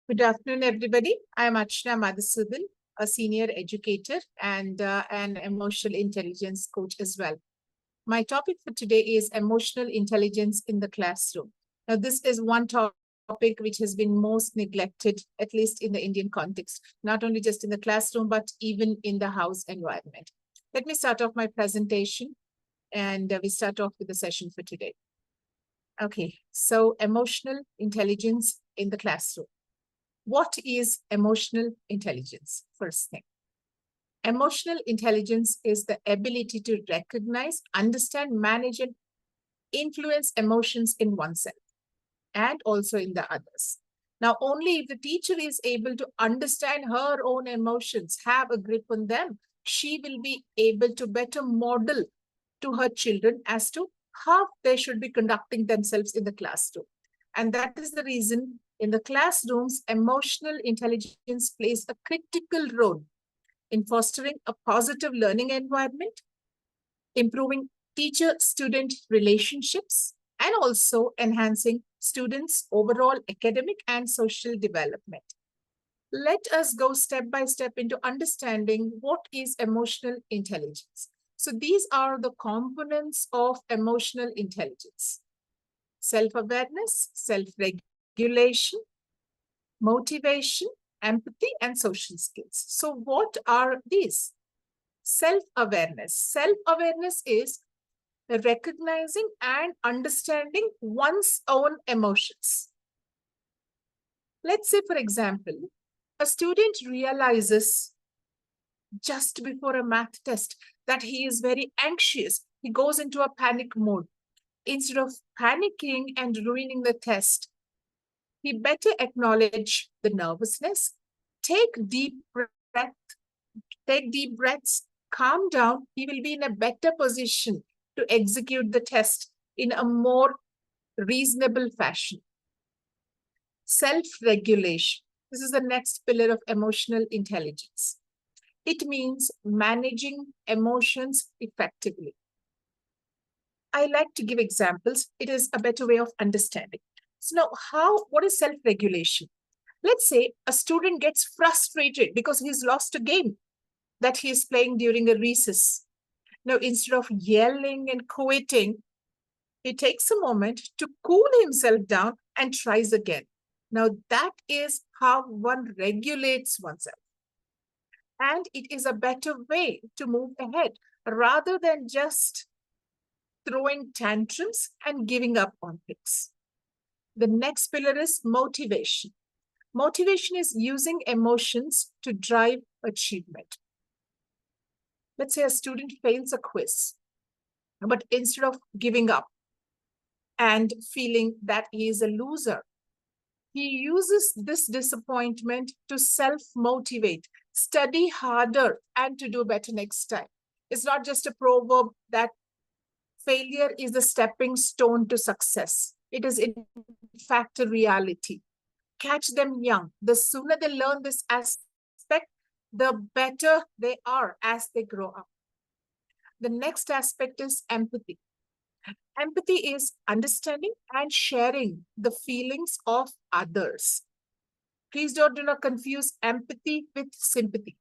Good afternoon, everybody. I am Archana Madhusudhan, a senior educator and an emotional intelligence coach as well. My topic for today is emotional intelligence in the classroom. Now, this is one topic which has been most neglected, at least in the Indian context, not only just in the classroom, but even in the house environment. Let me start off my presentation and we start off with the session for today. Okay, so emotional intelligence in the classroom. What is emotional intelligence? First thing. Emotional intelligence is the ability to recognize, understand, manage, and influence emotions in oneself and also in the others. Now, only if the teacher is able to understand her own emotions, have a grip on them, she will be able to better model to her children as to how they should be conducting themselves in the classroom. And that is the reason in the classrooms, emotional intelligence plays a critical role in fostering a positive learning environment, improving teacher-student relationships, and also enhancing students' overall academic and social development. Let us go step by step into understanding what is emotional intelligence. So these are the components of emotional intelligence: self-awareness, self-regulation, motivation, empathy, and social skills. So what are these? Self-awareness. Self-awareness is recognizing and understanding one's own emotions. Let's say, for example, a student realizes just before a math test that he is very anxious. He goes into a panic mode. Instead of panicking and ruining the test, he better acknowledge the nervousness, take deep breath, take deep breaths, calm down. He will be in a better position to execute the test in a more reasonable fashion. Self-regulation. This is the next pillar of emotional intelligence. It means managing emotions effectively. I like to give examples. It is a better way of understanding. So now, what is self-regulation? Let's say a student gets frustrated because he's lost a game that he is playing during a recess. Now, instead of yelling and quitting, he takes a moment to cool himself down and tries again. Now, that is how one regulates oneself. And it is a better way to move ahead rather than just throwing tantrums and giving up on things. The next pillar is motivation. Motivation is using emotions to drive achievement. Let's say a student fails a quiz, but instead of giving up and feeling that he is a loser, he uses this disappointment to self-motivate, study harder, and to do better next time. It's not just a proverb that failure is the stepping stone to success. It is in fact a reality. Catch them young. The sooner they learn this aspect, the better they are as they grow up. The next aspect is empathy. Empathy is understanding and sharing the feelings of others. Please do not confuse empathy with sympathy.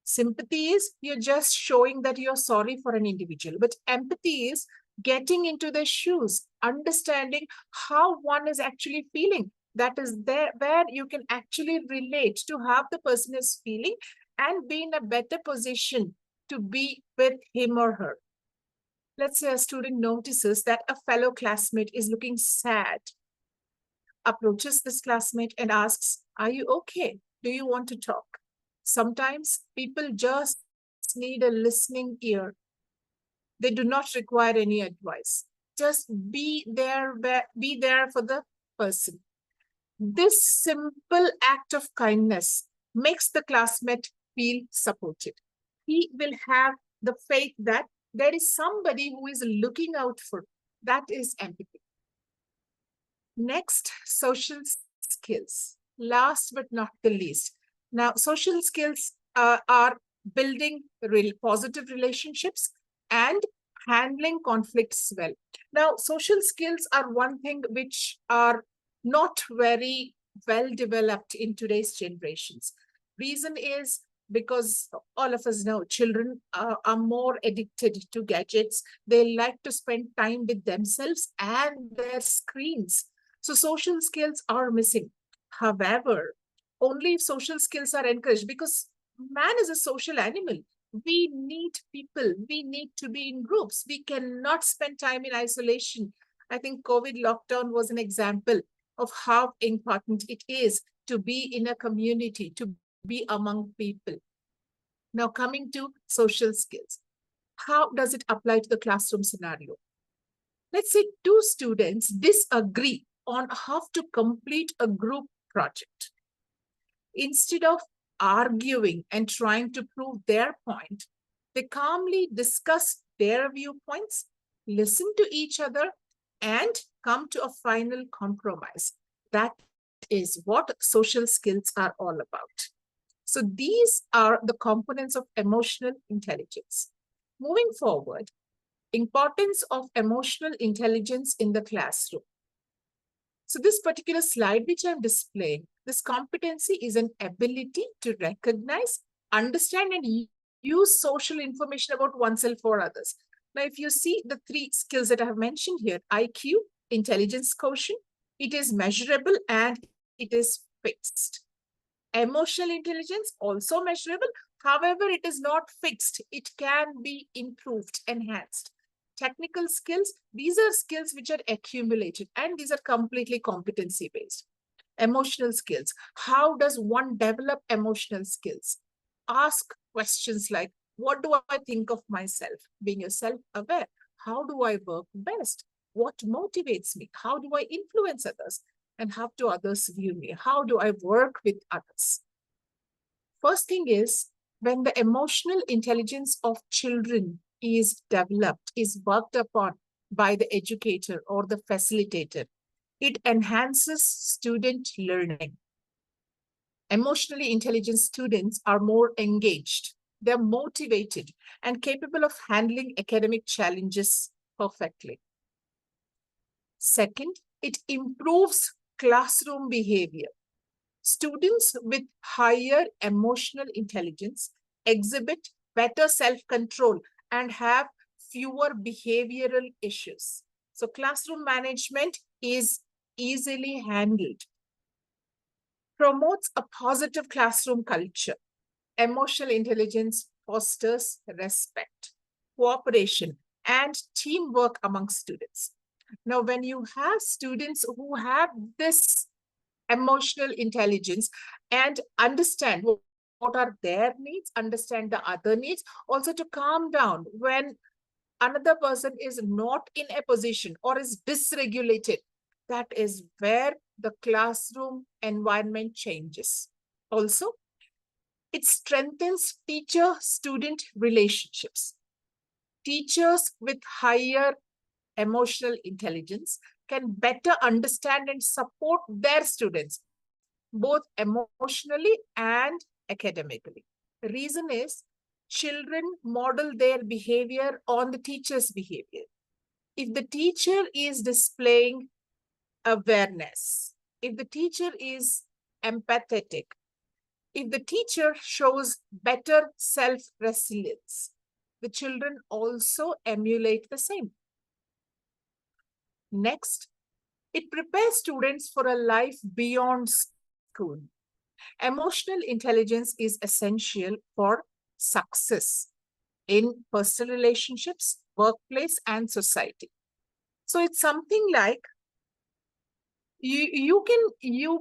Sympathy is you're just showing that you're sorry for an individual, but empathy is getting into their shoes, understanding how one is actually feeling. That is there where you can actually relate to how the person is feeling and be in a better position to be with him or her. Let's say a student notices that a fellow classmate is looking sad, approaches this classmate and asks, "Are you okay? Do you want to talk?" Sometimes people just need a listening ear. They do not require any advice. Just be there for the person. This simple act of kindness makes the classmate feel supported. He will have the faith that there is somebody who is looking out for. That is empathy. Next, social skills. Last but not the least. Now, social skills are building real positive relationships and handling conflicts well. Now, social skills are one thing which are not very well developed in today's generations. Reason is because all of us know children are more addicted to gadgets. They like to spend time with themselves and their screens. So social skills are missing. However, only if social skills are encouraged, because man is a social animal. We need people. We need to be in groups. We cannot spend time in isolation. I think COVID lockdown was an example of how important it is to be in a community, to be among people. Now, coming to social skills, how does it apply to the classroom scenario? Let's say two students disagree on how to complete a group project. Instead of arguing and trying to prove their point, they calmly discuss their viewpoints, listen to each other, and come to a final compromise. That is what social skills are all about. So these are the components of emotional intelligence. Moving forward, importance of emotional intelligence in the classroom. So this particular slide which I'm displaying, this competency is an ability to recognize, understand, and use social information about oneself or others. Now, if you see the three skills that I have mentioned here, IQ, intelligence quotient, it is measurable and it is fixed. Emotional intelligence, also measurable. However, it is not fixed. It can be improved, enhanced. Technical skills, these are skills which are accumulated and these are completely competency based. Emotional skills, how does one develop emotional skills? Ask questions like, what do I think of myself? Being yourself aware. How do I work best? What motivates me? How do I influence others? And how do others view me? How do I work with others? First thing is, when the emotional intelligence of children is developed, is worked upon by the educator or the facilitator, it enhances student learning. Emotionally intelligent students are more engaged, they're motivated and capable of handling academic challenges perfectly. Second, it improves classroom behavior. Students with higher emotional intelligence exhibit better self-control and have fewer behavioral issues. So classroom management is easily handled. Promotes a positive classroom culture. Emotional intelligence fosters respect, cooperation, and teamwork among students. Now, when you have students who have this emotional intelligence and understand what are their needs, understand the other needs, also to calm down when another person is not in a position or is dysregulated, that is where the classroom environment changes. Also, it strengthens teacher-student relationships. Teachers with higher emotional intelligence can better understand and support their students, both emotionally and academically. The reason is children model their behavior on the teacher's behavior. If the teacher is displaying awareness, if the teacher is empathetic, if the teacher shows better self-resilience, the children also emulate the same. Next, it prepares students for a life beyond school. Emotional intelligence is essential for success in personal relationships, workplace, and society. So it's something like you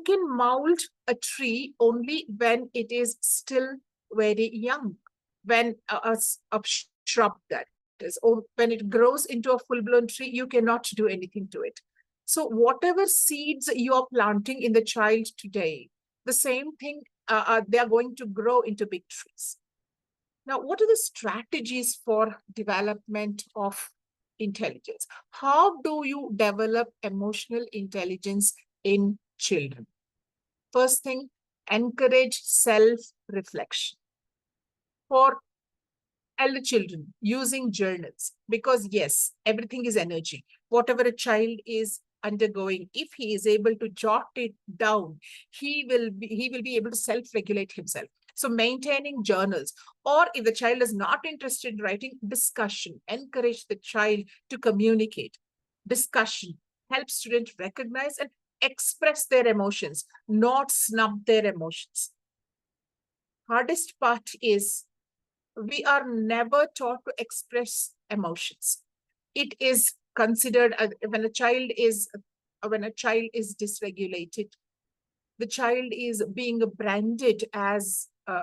can mold a tree only when it is still very young, when a shrub, that is, or when it grows into a full-blown tree, you cannot do anything to it. So whatever seeds you are planting in the child today, the same thing, they are going to grow into big trees. Now, what are the strategies for development of intelligence? How do you develop emotional intelligence in children? First thing, encourage self-reflection. For elder children, using journals, because yes, everything is energy. Whatever a child is undergoing, if he is able to jot it down, he will be able to self-regulate himself. So maintaining journals, or if the child is not interested in writing, discussion, encourage the child to communicate. Discussion helps students recognize and express their emotions, not snub their emotions. Hardest part is we are never taught to express emotions. It is considered when a child is dysregulated, the child is being branded as a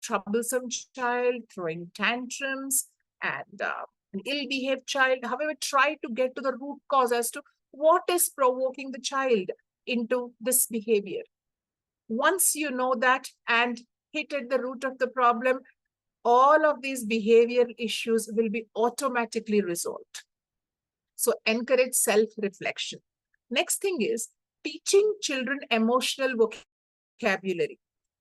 troublesome child, throwing tantrums, and an ill-behaved child. However, try to get to the root cause as to what is provoking the child into this behavior. Once you know that and hit at the root of the problem, all of these behavioral issues will be automatically resolved. So encourage self-reflection. Next thing is teaching children emotional vocabulary.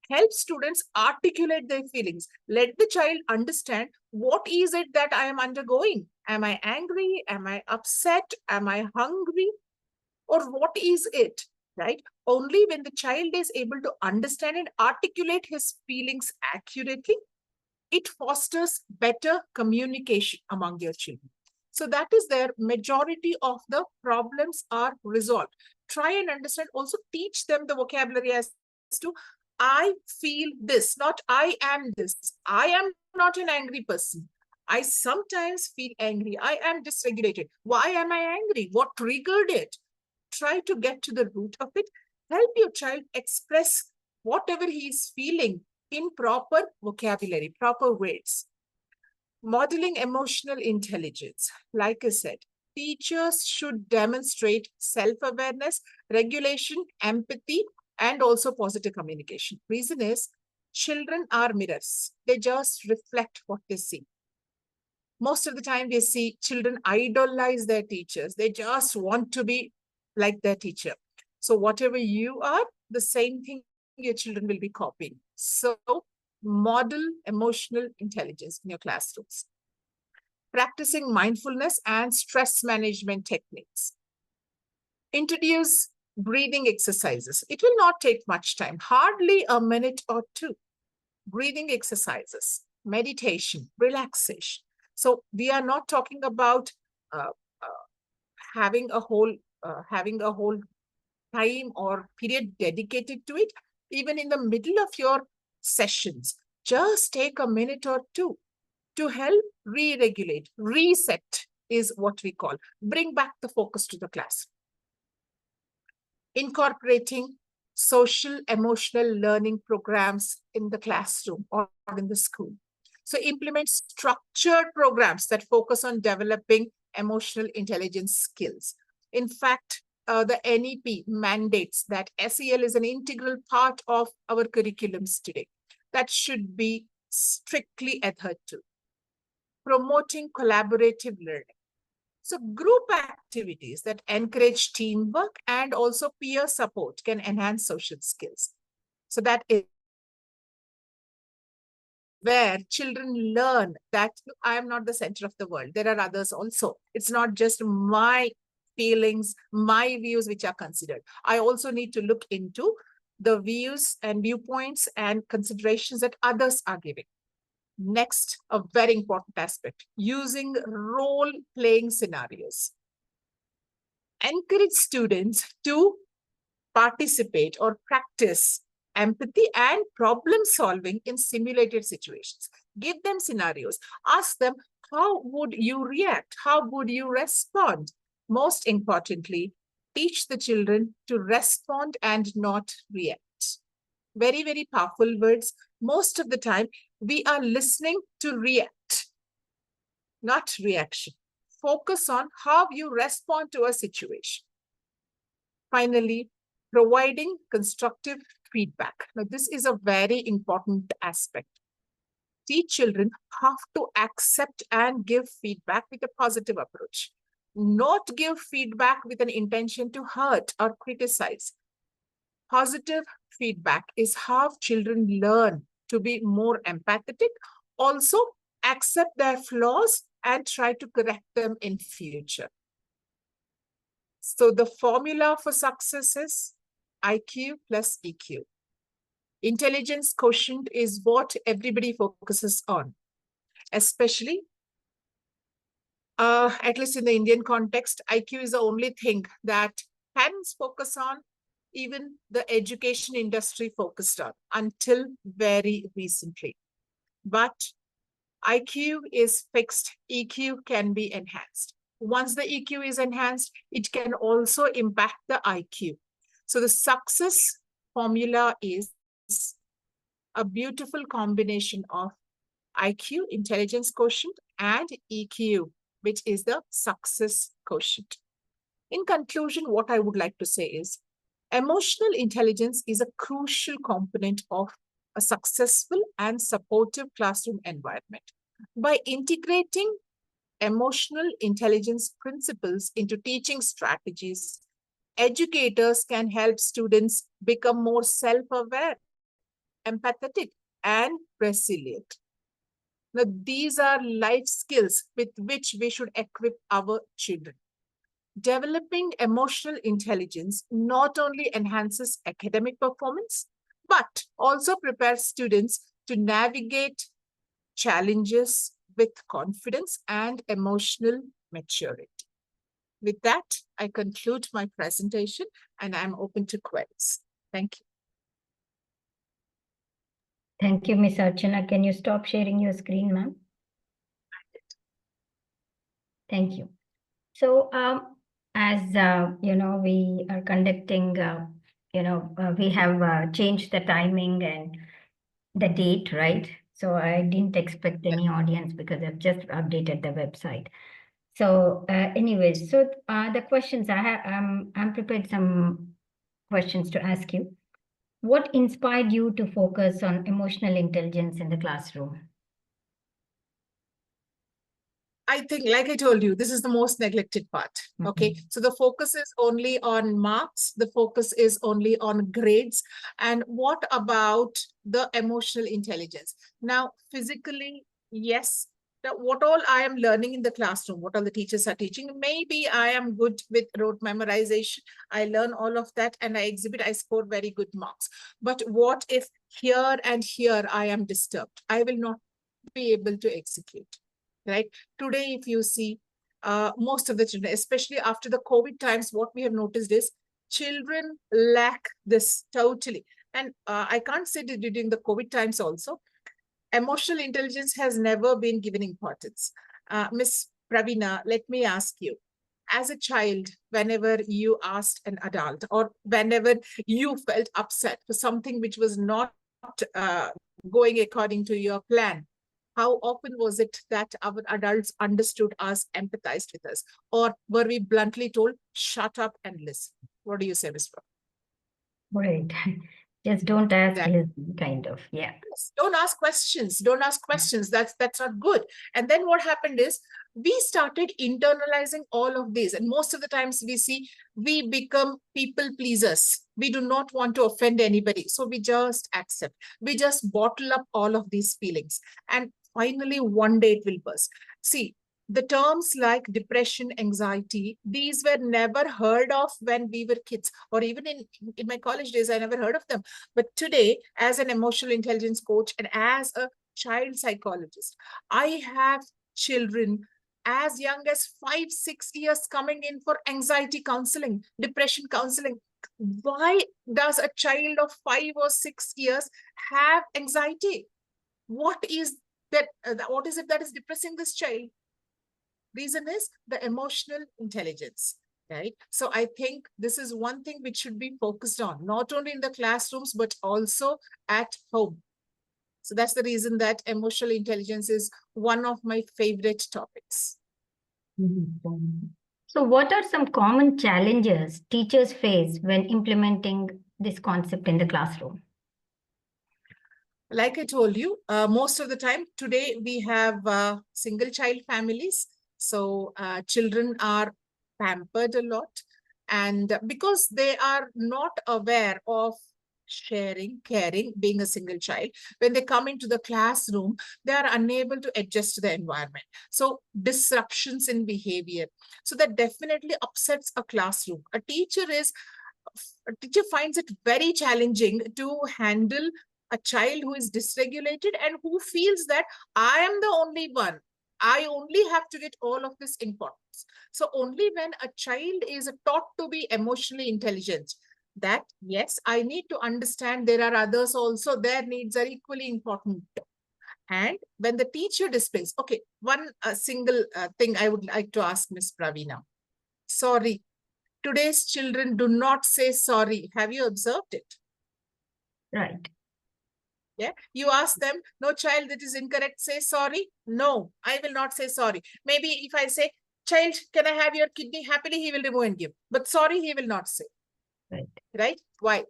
Help students articulate their feelings. Let the child understand what is it that I am undergoing. Am I angry? Am I upset? Am I hungry? Or what is it, right? Only when the child is able to understand and articulate his feelings accurately, it fosters better communication among your children. So that is their majority of the problems are resolved. Try and understand, also teach them the vocabulary as to I feel this, not I am this. I am not an angry person. I sometimes feel angry. I am dysregulated. Why am I angry? What triggered it? Try to get to the root of it. Help your child express whatever he is feeling in proper vocabulary, proper words. Modeling emotional intelligence. Like I said, teachers should demonstrate self-awareness, regulation, empathy, and also positive communication. Reason is, children are mirrors. They just reflect what they see. Most of the time we see children idolize their teachers. They just want to be like their teacher. So whatever you are, the same thing your children will be copying. So model emotional intelligence in your classrooms. Practicing mindfulness and stress management techniques. Introduce breathing exercises. It will not take much time, hardly a minute or two. Breathing exercises, meditation, relaxation. So we are not talking about uh, having a whole time or period dedicated to it. Even in the middle of your sessions, just take a minute or two to help re-regulate. Reset is what we call. Bring back the focus to the class. Incorporating social emotional learning programs in the classroom or in the school. So implement structured programs that focus on developing emotional intelligence skills. In fact, the NEP mandates that SEL is an integral part of our curriculums today. That should be strictly adhered to. Promoting collaborative learning. So group activities that encourage teamwork and also peer support can enhance social skills. So that is where children learn that I am not the center of the world. There are others also. It's not just my feelings, my views which are considered. I also need to look into the views and viewpoints and considerations that others are giving. Next, a very important aspect, using role-playing scenarios. Encourage students to participate or practice empathy and problem solving in simulated situations. Give them scenarios. Ask them, how would you react? How would you respond? Most importantly, teach the children to respond and not react. Very, very powerful words. Most of the time, we are listening to react, not reaction. Focus on how you respond to a situation. Finally, providing constructive feedback. Now, this is a very important aspect. Teach children how to accept and give feedback with a positive approach. Not give feedback with an intention to hurt or criticize. Positive feedback is how children learn to be more empathetic, also accept their flaws and try to correct them in future. So the formula for success is IQ plus EQ. Intelligence quotient is what everybody focuses on, especially at least in the Indian context. IQ is the only thing that parents focus on, even the education industry focused on until very recently. But IQ is fixed, EQ can be enhanced. Once the EQ is enhanced, it can also impact the IQ. So the success formula is a beautiful combination of IQ, intelligence quotient, and EQ, which is the success quotient. In conclusion, what I would like to say is emotional intelligence is a crucial component of a successful and supportive classroom environment. By integrating emotional intelligence principles into teaching strategies, educators can help students become more self-aware, empathetic, and resilient. Now, these are life skills with which we should equip our children. Developing emotional intelligence not only enhances academic performance, but also prepares students to navigate challenges with confidence and emotional maturity. With that, I conclude my presentation and I'm open to queries. Thank you. Thank you, Ms. Archana. Can you stop sharing your screen, ma'am? Thank you. So, as you know, we are conducting, we have changed the timing and the date, right? So I didn't expect any audience because I've just updated the website. So anyways, so the questions I have, I'm prepared some questions to ask you. What inspired you to focus on emotional intelligence in the classroom? I think, like I told you, this is the most neglected part. Okay. So the focus is only on marks. The focus is only on grades. And what about the emotional intelligence? Now, physically, yes, what all I am learning in the classroom, what all the teachers are teaching, maybe I am good with rote memorization. I learn all of that and I exhibit, I score very good marks. But what if here and here I am disturbed? I will not be able to execute. Right? Today, if you see most of the children, especially after the COVID times, what we have noticed is children lack this totally. And I can't say that during the COVID times also, emotional intelligence has never been given importance. Miss Pravina, let me ask you, as a child, whenever you asked an adult or whenever you felt upset for something which was not going according to your plan, how often was it that our adults understood us, empathized with us, or were we bluntly told, shut up and listen? What do you say, Ms. Pro? Right. Just don't ask, That, listen, kind of. Yeah. don't ask questions. Don't ask questions. That's not good. And then what happened is we started internalizing all of these. And most of the times we see we become people pleasers. We do not want to offend anybody. So we just accept. We just bottle up all of these feelings. And finally, one day it will burst. See, the terms like depression, anxiety, these were never heard of when we were kids, or even in my college days, I never heard of them. But today, as an emotional intelligence coach and as a child psychologist, I have children as young as 5-6 years coming in for anxiety counseling, depression counseling. Why does a child of 5 or 6 years have anxiety? What is that? What is it that is depressing this child? Reason is the emotional intelligence, right? So I think this is one thing which should be focused on, not only in the classrooms, but also at home. So that's the reason that emotional intelligence is one of my favorite topics. So what are some common challenges teachers face when implementing this concept in the classroom? Like I told you, most of the time today we have single child families. So children are pampered a lot. And because they are not aware of sharing, caring, being a single child. When they come into the classroom, they are unable to adjust to the environment. So disruptions in behavior. So that definitely upsets a classroom. A teacher finds it very challenging to handle a child who is dysregulated and who feels that I am the only one. I only have to get all of this importance. So only when a child is taught to be emotionally intelligent, that yes, I need to understand there are others also, their needs are equally important. And when the teacher displays, okay, one single thing I would like to ask Miss Pravina. Sorry. Today's children do not say sorry. Have you observed it? Right. Yeah. You ask them, no child, that is incorrect. Say sorry. No, I will not say sorry. Maybe if I say, child, can I have your kidney? Happily, he will remove and give. But sorry, he will not say. Right. Right? Why?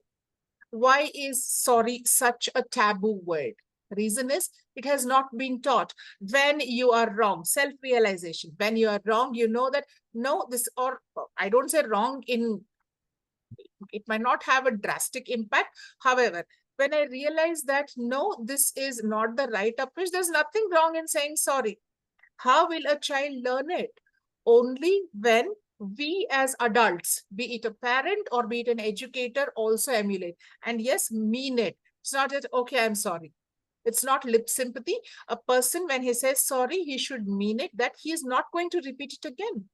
Why is sorry such a taboo word? Reason is it has not been taught. When you are wrong, self-realization. When you are wrong, you know that no, this, or I don't say wrong in, it might not have a drastic impact. However, when I realize that no, this is not the right approach, there's nothing wrong in saying sorry. How will a child learn it? Only when we as adults, be it a parent or be it an educator, also emulate. And yes, mean it. It's not that, okay, I'm sorry. It's not lip sympathy. A person, when he says sorry, he should mean it, that he is not going to repeat it again.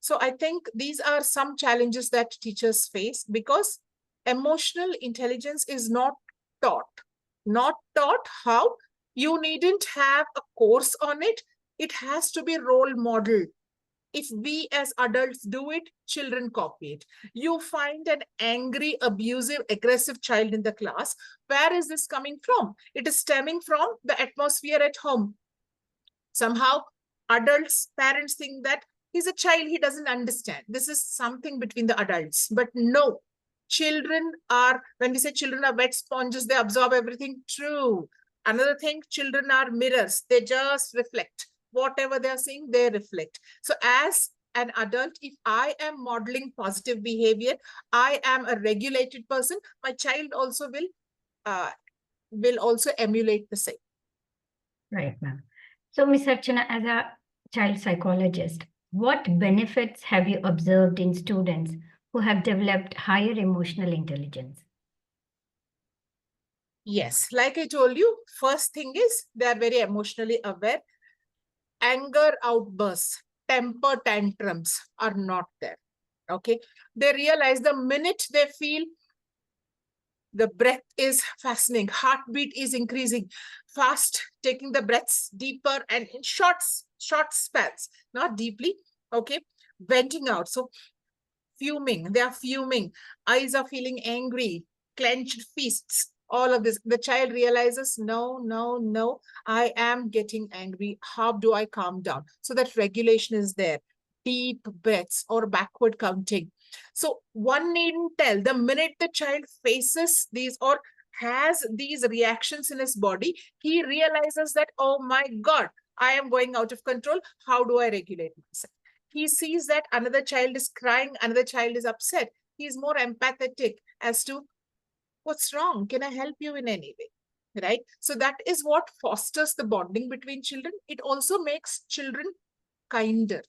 So I think these are some challenges that teachers face because emotional intelligence is not taught. Not taught how? You needn't have a course on it. It has to be role modeled. If we as adults do it, children copy it. You find an angry, abusive, aggressive child in the class. Where is this coming from? It is stemming from the atmosphere at home. Somehow, adults, parents think that he's a child, he doesn't understand. This is something between the adults. But no, children are, when we say children are wet sponges, they absorb everything. True. Another thing, children are mirrors. They just reflect. Whatever they're seeing, they reflect. So as an adult, if I am modeling positive behavior, I am a regulated person, my child also will also emulate the same. Right, ma'am. So, Ms. Archana, as a child psychologist, what benefits have you observed in students who have developed higher emotional intelligence? Yes, like I told you, first thing is they are very emotionally aware. Anger outbursts, temper tantrums are not there. Okay. They realize the minute they feel the breath is fastening, heartbeat is increasing fast, taking the breaths deeper and in short spans, not deeply. Okay. Venting out. So fuming, they are fuming, eyes are feeling angry, clenched fists, all of this. The child realizes, no, no, no, I am getting angry. How do I calm down? So that regulation is there. Deep breaths or backward counting. So one needn't tell, the minute the child faces these or has these reactions in his body, he realizes that, oh my God, I am going out of control. How do I regulate myself? He sees that another child is crying, another child is upset. He's more empathetic as to what's wrong. Can I help you in any way? Right? So that is what fosters the bonding between children. It also makes children kinder.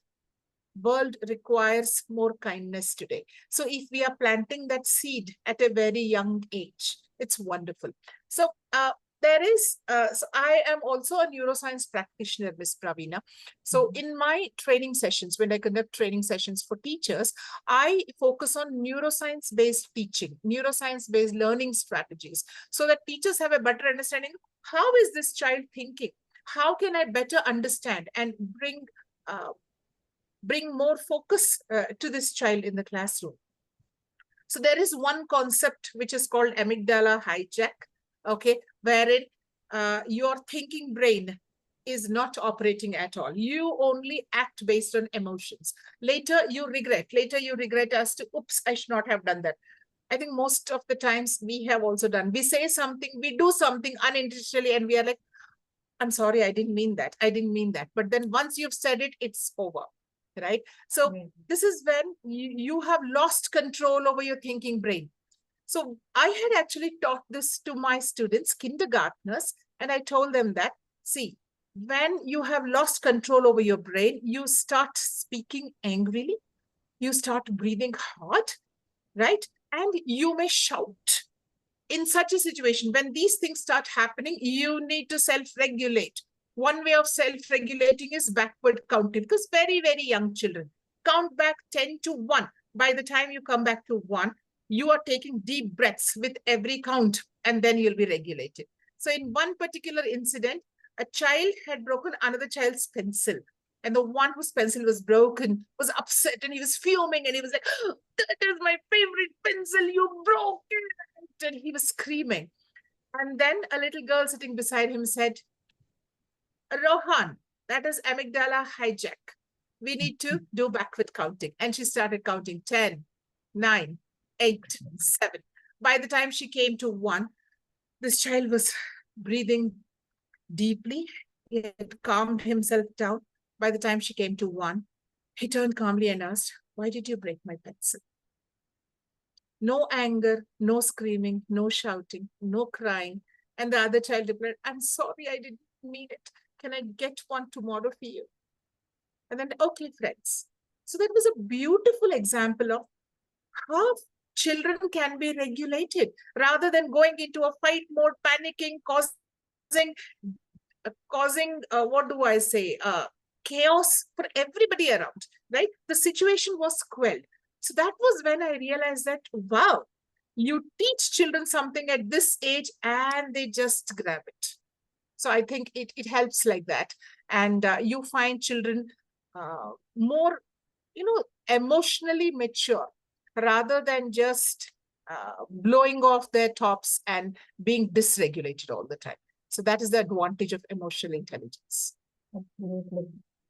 World requires more kindness today. So if we are planting that seed at a very young age, it's wonderful. So so I am also a neuroscience practitioner, Ms. Pravina. So in my training sessions, when I conduct training sessions for teachers, I focus on neuroscience-based teaching, neuroscience-based learning strategies, so that teachers have a better understanding. How is this child thinking? How can I better understand and bring more focus to this child in the classroom? So there is one concept which is called amygdala hijack, okay, wherein your thinking brain is not operating at all. You only act based on emotions. Later you regret as to, oops, I should not have done that. I think most of the times we have also done. We say something, we do something unintentionally, and we are like, I'm sorry, I didn't mean that. I didn't mean that. But then once you've said it, it's over. Right. So this is when you have lost control over your thinking brain. So I had actually taught this to my students, kindergartners, and I told them that, see, when you have lost control over your brain, you start speaking angrily, you start breathing hard, right? And you may shout. In such a situation, when these things start happening, you need to self-regulate. One way of self-regulating is backward counting, because very, very young children count back 10 to 1. By the time you come back to 1, you are taking deep breaths with every count, and then you'll be regulated. So in one particular incident, a child had broken another child's pencil. And the one whose pencil was broken was upset, and he was fuming, and he was like, oh, that is my favorite pencil, you broke it. And he was screaming. And then a little girl sitting beside him said, Rohan, that is amygdala hijack. We need to do backward counting. And she started counting 10, 9, 8, 7. By the time she came to 1, this child was breathing deeply. He had calmed himself down. By the time she came to 1, he turned calmly and asked, why did you break my pencil? No anger, no screaming, no shouting, no crying. And the other child replied, I'm sorry, I didn't mean it. Can I get one tomorrow for you? And then, okay, friends. So that was a beautiful example of how children can be regulated rather than going into a fight mode, panicking, causing what do I say, chaos for everybody around, right? The situation was quelled. So that was when I realized that, wow, you teach children something at this age and they just grab it. So I think it helps like that. And you find children more, emotionally mature rather than just blowing off their tops and being dysregulated all the time. So that is the advantage of emotional intelligence. Absolutely.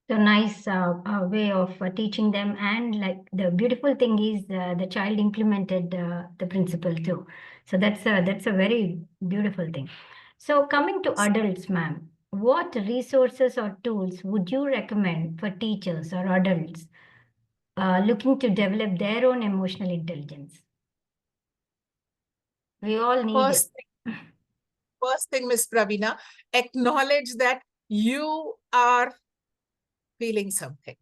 So nice way of teaching them, and like the beautiful thing is the child implemented the principle too. So that's a very beautiful thing. So coming to adults, ma'am, what resources or tools would you recommend for teachers or adults looking to develop their own emotional intelligence? We all need it. First thing, Miss Pravina, acknowledge that you are feeling something.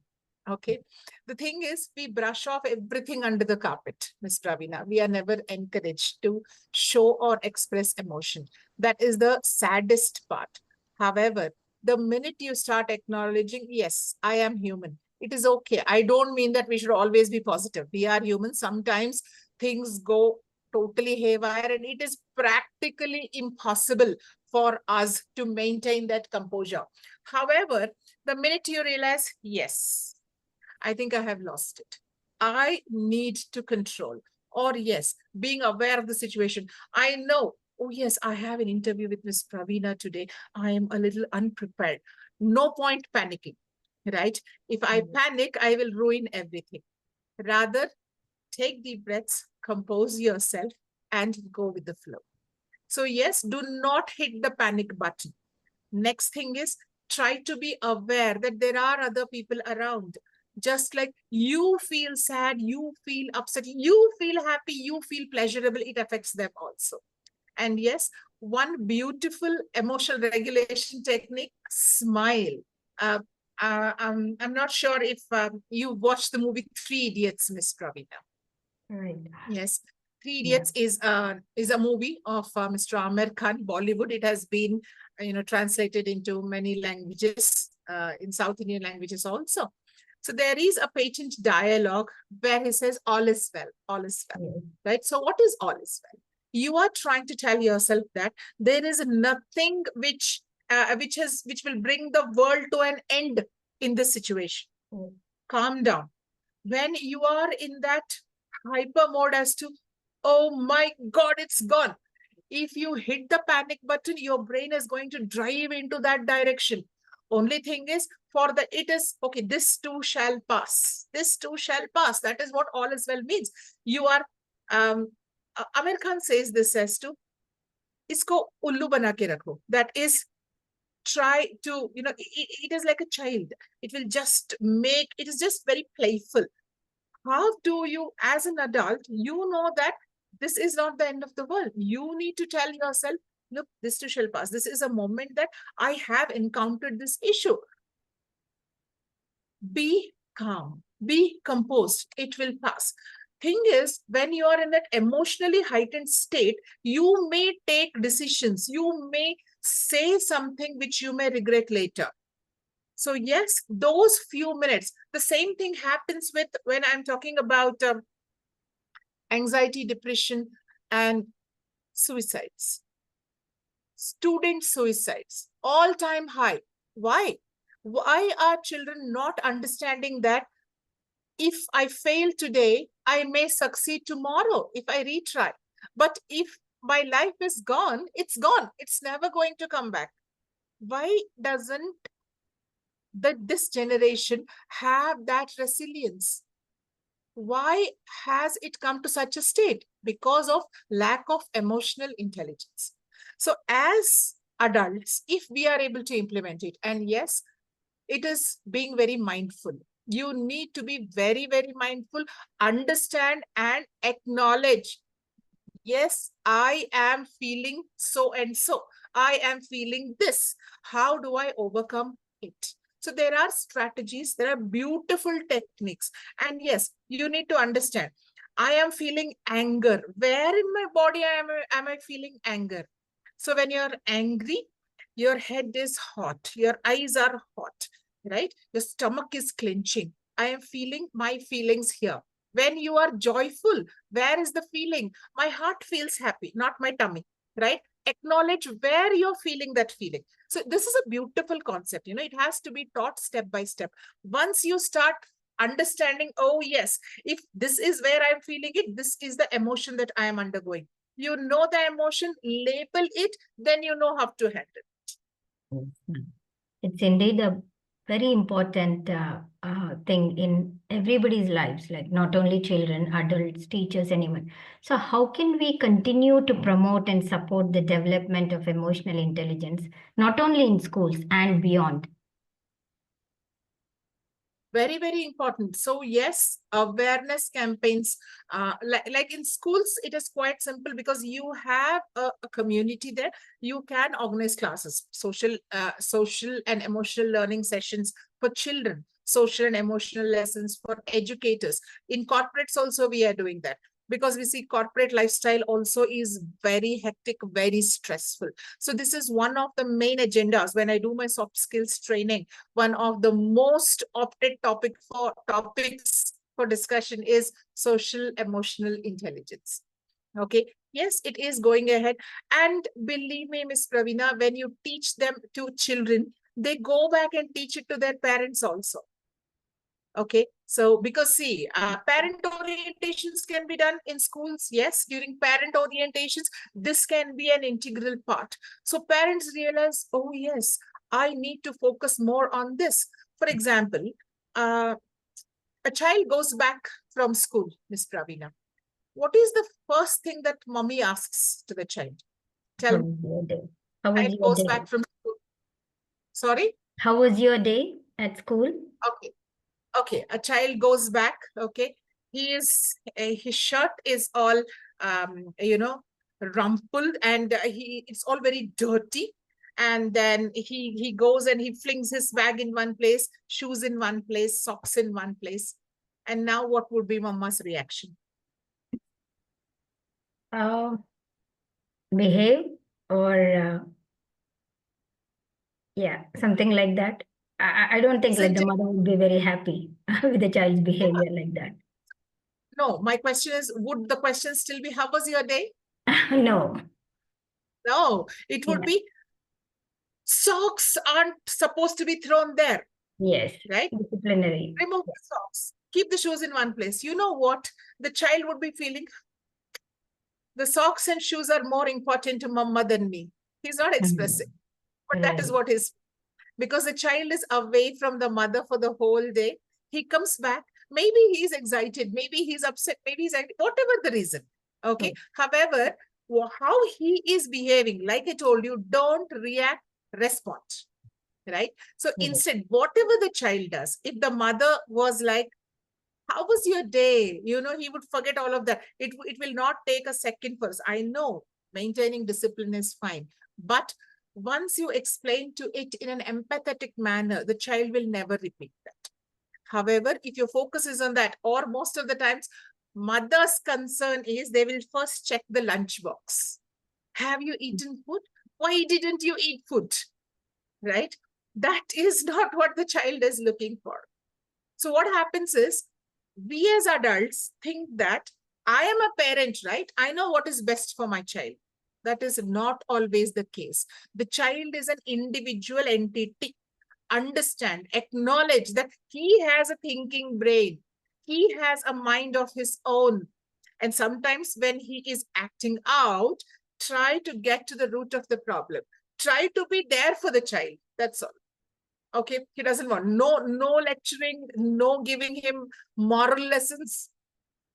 Okay. The thing is, we brush off everything under the carpet, Miss Pravina. We are never encouraged to show or express emotion. That is the saddest part. However, the minute you start acknowledging, yes, I am human, it is okay. I don't mean that we should always be positive. We are human. Sometimes things go totally haywire, and it is practically impossible for us to maintain that composure. However, the minute you realize, yes, I think I have lost it, I need to control, or yes, being aware of the situation. I know, oh yes, I have an interview with Miss Pravina today. I am a little unprepared. No point panicking, right? If I panic, I will ruin everything. Rather, take deep breaths, compose yourself, and go with the flow. So yes, do not hit the panic button. Next thing is, try to be aware that there are other people around. Just like you feel sad, you feel upset, you feel happy, you feel pleasurable, it affects them also. And yes, one beautiful emotional regulation technique, smile. I'm not sure if you watched the movie Three Idiots, Miss Pravina. Right. Yes. Three Idiots is a movie of Mr. Amir Khan, Bollywood. It has been translated into many languages, in South Indian languages also. So there is a patent dialogue where he says, all is well, all is well, right? So what is all is well? You are trying to tell yourself that there is nothing which will bring the world to an end in this situation. Calm down. When you are in that hyper mode as to, oh my God, it's gone. If you hit the panic button, your brain is going to drive into that direction. Only thing is, it is, okay, this too shall pass. This too shall pass. That is what all is well means. You are, Amir Khan says this as to, isko ullu bana ke rakho. That is, try to, it is like a child. It is just very playful. How do you, as an adult, you know that This is not the end of the world. You need to tell yourself, look, this too shall pass. This is a moment that I have encountered this issue. Be calm, be composed. It will pass. Thing is, when you are in that emotionally heightened state, you may take decisions. You may say something which you may regret later. So yes, those few minutes, the same thing happens with when I'm talking about anxiety, depression, and suicides. Student suicides, all-time high. Why? Why are children not understanding that if I fail today, I may succeed tomorrow if I retry. But if my life is gone, it's gone. It's never going to come back. Why doesn't this generation have that resilience? Why has it come to such a state? Because of lack of emotional intelligence. So as adults, if we are able to implement it, and yes, it is being very mindful. You need to be very, very mindful, understand and acknowledge, yes, I am feeling so and so. I am feeling this. How do I overcome it? So there are strategies, there are beautiful techniques. And yes, you need to understand, I am feeling anger. Where in my body am I feeling anger? So when you're angry, your head is hot, your eyes are hot, right? Your stomach is clenching. I am feeling my feelings here. When you are joyful, where is the feeling? My heart feels happy, not my tummy, right? Acknowledge where you're feeling that feeling. So this is a beautiful concept. It has to be taught step by step. Once you start understanding, oh yes, if this is where I'm feeling it, this is the emotion that I am undergoing. You know the emotion, label it, then you know how to handle it. It's indeed a very important thing in everybody's lives, like not only children, adults, teachers, anyone. So how can we continue to promote and support the development of emotional intelligence, not only in schools and beyond? Very, very important. So yes, awareness campaigns, like in schools, it is quite simple because you have a community there. You can organize classes, social and emotional learning sessions for children, social and emotional lessons for educators. In corporates also, we are doing that because we see corporate lifestyle also is very hectic, very stressful. So this is one of the main agendas when I do my soft skills training. One of the most opted topics for discussion is social emotional intelligence. Okay. Yes, it is going ahead. And believe me, Miss Pravina, when you teach them to children, they go back and teach it to their parents also. Okay. So because see, parent orientations can be done in schools. Yes, during parent orientations, this can be an integral part. So parents realize, oh yes, I need to focus more on this. For example, a child goes back from school, Miss Pravina. What is the first thing that mommy asks to the child? How Tell me. was your day? How was Child your goes day? back from school. Sorry? How was your day at school? Okay. Okay, a child goes back. Okay, his shirt is all rumpled, and it's all very dirty. And then he goes and he flings his bag in one place, shoes in one place, socks in one place. And now what would be mama's reaction? Uh, Behave or yeah, something like that. I don't think like Isn't the it? mother would be very happy with the child's behavior like that. No, my question is, would the question still be, how was your day? No. No, it would Yeah. be, socks aren't supposed to be thrown there, Yes. right? Disciplinary. Remove the socks. Keep the shoes in one place. You know what? The child would be feeling, the socks and shoes are more important to mama than me. He's not expressing, Mhm. but that is Right. what is, because the child is away from the mother for the whole day. He comes back. Maybe he's excited. Maybe he's upset. Maybe he's angry, whatever the reason. Okay. However, how he is behaving, like I told you, don't react, respond. Right. So Right. instead, whatever the child does, if the mother was like, How was your day? He would forget all of that. It will not take a second for us. I know maintaining discipline is fine, but once you explain to it in an empathetic manner, the child will never repeat that. However, if your focus is on that, or most of the times, mother's concern is they will first check the lunchbox. Have you eaten food? Why didn't you eat food? Right? That is not what the child is looking for. So what happens is, we as adults think that I am a parent, right? I know what is best for my child. That is not always the case. The child is an individual entity. Understand, acknowledge that he has a thinking brain. He has a mind of his own. And sometimes when he is acting out, try to get to the root of the problem. Try to be there for the child. That's all. Okay, he doesn't want no lecturing, no giving him moral lessons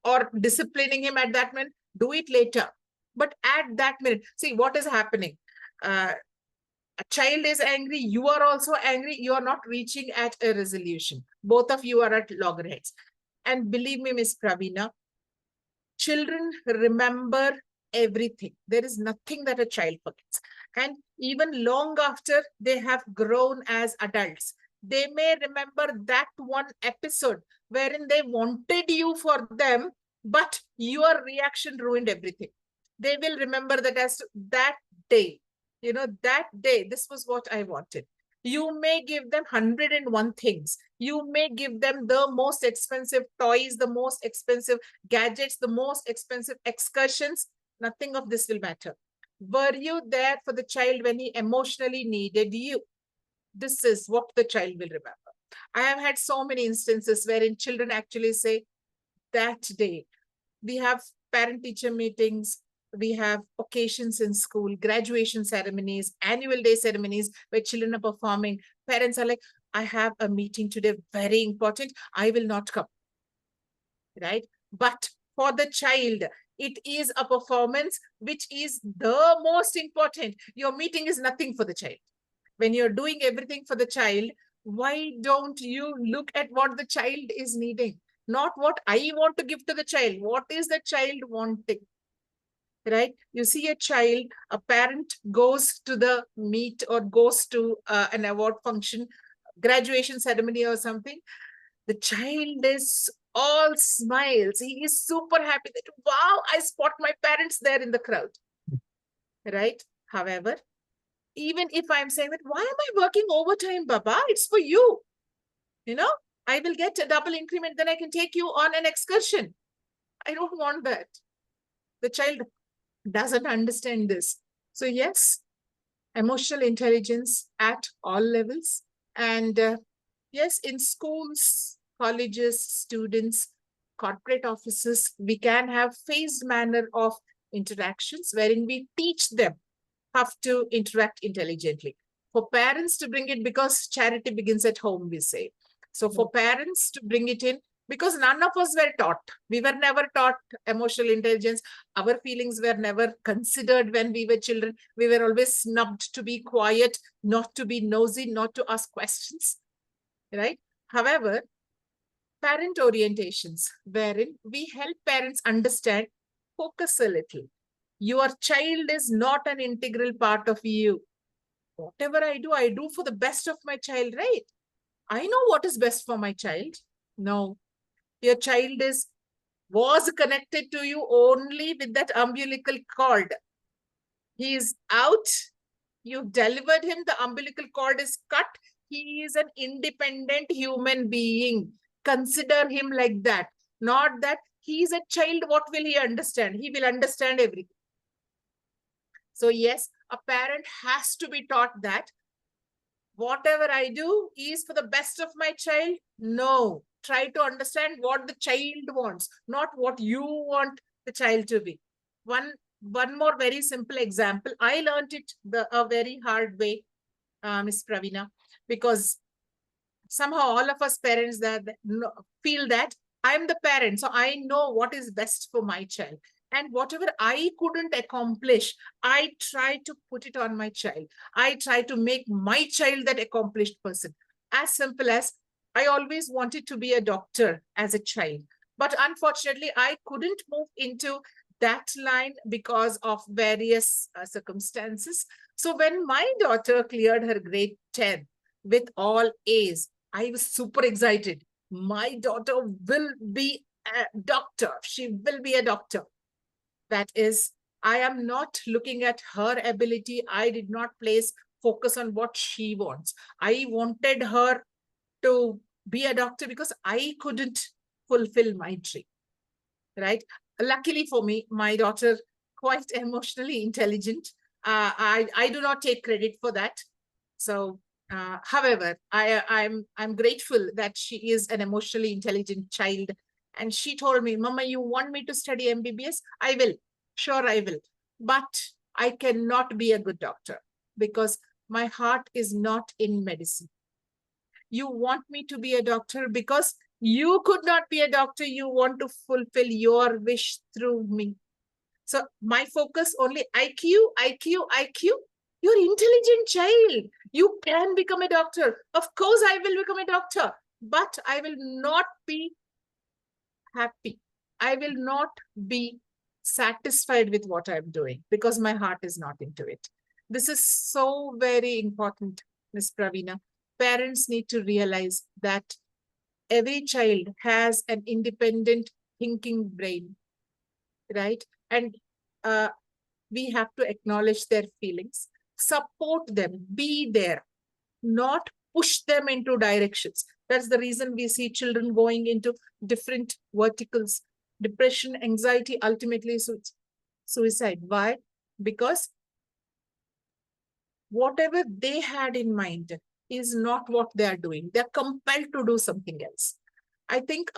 or disciplining him at that minute. Do it later, but at that minute, see what is happening. A child is angry, you are also angry, you are not reaching at a resolution. Both of you are at loggerheads. And believe me, Miss Pravina, children remember everything. There is nothing that a child forgets. And even long after they have grown as adults, they may remember that one episode wherein they wanted you for them, but your reaction ruined everything. They will remember that as that day, that day, this was what I wanted. You may give them 101 things. You may give them the most expensive toys, the most expensive gadgets, the most expensive excursions. Nothing of this will matter. Were you there for the child when he emotionally needed you? This is what the child will remember. I have had so many instances wherein children actually say, that day, we have parent-teacher meetings, we have occasions in school, graduation ceremonies, annual day ceremonies where children are performing. Parents are like, I have a meeting today, very important, I will not come. Right? But for the child, it is a performance which is the most important. Your meeting is nothing for the child. When you're doing everything for the child, why don't you look at what the child is needing? Not what I want to give to the child. What is the child wanting? Right? You see a child, a parent goes to the meet or goes to an award function, graduation ceremony or something. The child is all smiles. He is super happy that, wow, I spot my parents there in the crowd. Right? However, even if I'm saying that, why am I working overtime, Baba? It's for you. I will get a double increment, then I can take you on an excursion. I don't want that. The child doesn't understand this. So yes, emotional intelligence at all levels. And yes, in schools, colleges, students, corporate offices, we can have phased manner of interactions wherein we teach them how to interact intelligently. For parents to bring it, because charity begins at home, we say. So for parents to bring it in, because none of us were taught. We were never taught emotional intelligence. Our feelings were never considered when we were children. We were always snubbed to be quiet, not to be nosy, not to ask questions, right? However, parent orientations, wherein we help parents understand, focus a little. Your child is not an integral part of you. Whatever I do for the best of my child, right? I know what is best for my child. No, your child was connected to you only with that umbilical cord. He is out. You've delivered him. The umbilical cord is cut. He is an independent human being. Consider him like that. Not that he is a child. What will he understand? He will understand everything. So yes, a parent has to be taught that whatever I do is for the best of my child. No, try to understand what the child wants, not what you want the child to be. One more very simple example. I learned it a very hard way, Miss Pravina, because somehow all of us parents that feel that I'm the parent, so I know what is best for my child. And whatever I couldn't accomplish, I try to put it on my child. I try to make my child that accomplished person. As simple as I always wanted to be a doctor as a child, but unfortunately, I couldn't move into that line because of various circumstances. So when my daughter cleared her grade 10 with all A's, I was super excited. My daughter will be a doctor. She will be a doctor. That is, I am not looking at her ability. I did not place focus on what she wants. I wanted her to be a doctor because I couldn't fulfill my dream, right? Luckily for me, my daughter quite emotionally intelligent. I do not take credit for that. So, however, I'm grateful that she is an emotionally intelligent child, and she told me, "Mama, you want me to study MBBS? I will. Sure, I will. But I cannot be a good doctor because my heart is not in medicine. You want me to be a doctor because you could not be a doctor. You want to fulfill your wish through me. So my focus only IQ, IQ, IQ. You're intelligent child. You can become a doctor. Of course, I will become a doctor, but I will not be happy. I will not be satisfied with what I'm doing because my heart is not into it. This is so very important, Ms. Pravina. Parents need to realize that every child has an independent thinking brain, right? And we have to acknowledge their feelings, support them, be there, not push them into directions. That's the reason we see children going into different verticals, depression, anxiety, ultimately suicide. Why? Because whatever they had in mind is not what they are doing. They're compelled to do something else. I think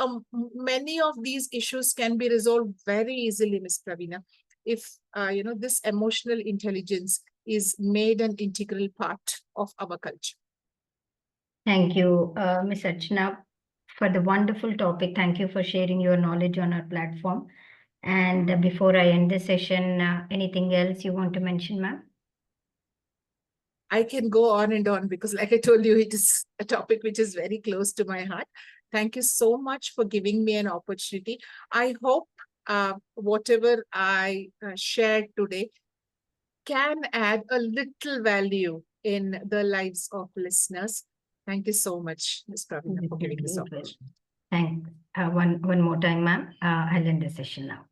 many of these issues can be resolved very easily, Ms. Pravina, if this emotional intelligence is made an integral part of our culture. Thank you, Ms. Archana, for the wonderful topic. Thank you for sharing your knowledge on our platform. And before I end the session, anything else you want to mention, ma'am? I can go on and on because, like I told you, it is a topic which is very close to my heart. Thank you so much for giving me an opportunity. I hope whatever I shared today can add a little value in the lives of listeners. Thank you so much, Ms. Pravina, for giving this opportunity. Thanks. One more time, ma'am. I'll end the session now.